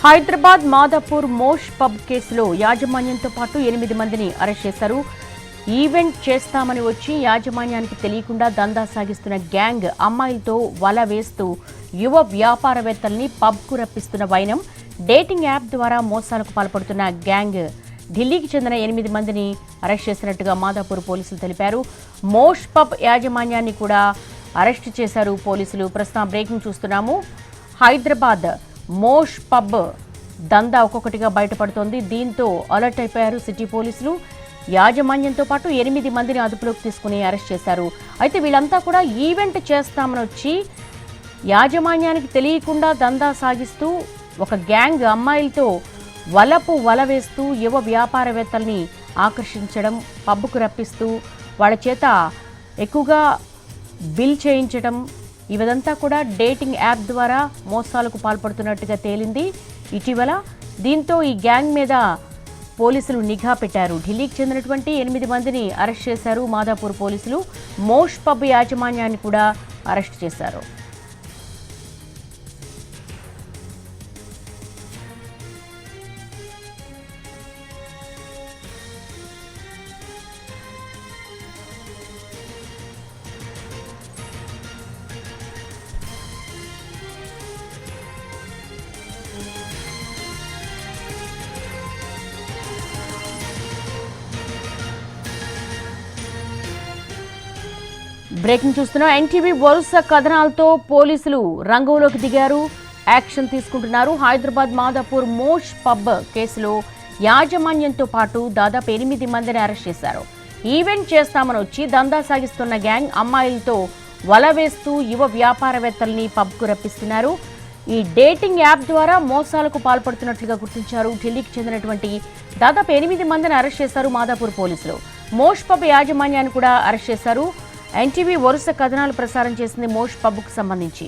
Hyderabad Madhapur mosh pub కేసులో యాజమాన్యంతో పాటు 8 మందిని అరెస్ట్ చేశారు. ఈవెంట్ చేస్తామని వచ్చి యాజమాన్యానికి తెలియకుండా దందా సాగిస్తున్న గ్యాంగ్ అమ్మాయిలతో వల వేస్తూ యువ వ్యాపారవేత్తల్ని పబ్కు రప్పిస్తున్న వైనం. డేటింగ్ యాప్ ద్వారా మోసాలకు పాల్పడుతున్న గ్యాంగ్ ఢిల్లీకి చెందిన 8 మందిని అరెస్ట్ చేసినట్టుగా మాదాపూర్ పోలీసులు తెలిపారు. మోష్ పబ్ యాజమాన్యాన్ని కూడా అరెస్ట్ చేశారు పోలీసులు. ప్రస్తుతం బ్రేకింగ్ చూస్తున్నాము. హైదరాబాద్ మోష్ పబ్ దందా ఒక్కొక్కటిగా బయటపడుతోంది. దీంతో అలర్ట్ అయిపోయారు సిటీ పోలీసులు. యాజమాన్యంతో పాటు 8 మందిని అదుపులోకి తీసుకుని అరెస్ట్ చేశారు. అయితే వీళ్ళంతా కూడా ఈవెంట్ చేస్తామని వచ్చి యాజమాన్యానికి తెలియకుండా దందా సాగిస్తూ ఒక గ్యాంగ్ అమ్మాయిలతో వల వేస్తూ యువ వ్యాపారవేత్తల్ని ఆకర్షించడం, పబ్కు రప్పిస్తూ వాళ్ళ చేత ఎక్కువగా బిల్ చేయించడం, ఇదంతా కూడా డేటింగ్ యాప్ ద్వారా మోసాలకు పాల్పడుతున్నట్టుగా తేలింది ఇటీవల. దీంతో ఈ గ్యాంగ్ మీద పోలీసులు నిఘా పెట్టారు. ఢిల్లీకి చెందినటువంటి 8 మందిని అరెస్ట్ చేశారు మాదాపూర్ పోలీసులు. మోష్ పబ్ యాజమాన్యాన్ని కూడా అరెస్ట్ చేశారు. బ్రేకింగ్ చూస్తున్నాం. ఎన్టీవీ వరుస కథనాలతో పోలీసులు రంగంలోకి దిగారు, యాక్షన్ తీసుకుంటున్నారు. హైదరాబాద్ మాదాపూర్ మోష్ పబ్ కేసులో యాజమాన్యంతో పాటు దాదాపు 8 మందిని అరెస్ట్ చేశారు. ఈవెంట్ చేస్తామని వచ్చి దందా సాగిస్తున్న గ్యాంగ్ అమ్మాయిలతో వల వేస్తూ యువ వ్యాపారవేత్తల్ని పబ్కు రప్పిస్తున్నారు. ఈ డేటింగ్ యాప్ ద్వారా మోసాలకు పాల్పడుతున్నట్లుగా గుర్తించారు. ఢిల్లీకి చెందినటువంటి దాదాపు 8 మందిని అరెస్ట్ చేశారు మాదాపూర్ పోలీసులు. మోష్ పబ్ యాజమాన్యాన్ని కూడా అరెస్ట్ చేశారు. ఎన్టీవీ వరుస కథనాలు ప్రసారం చేసింది మోష్ పబ్కు సంబంధించి.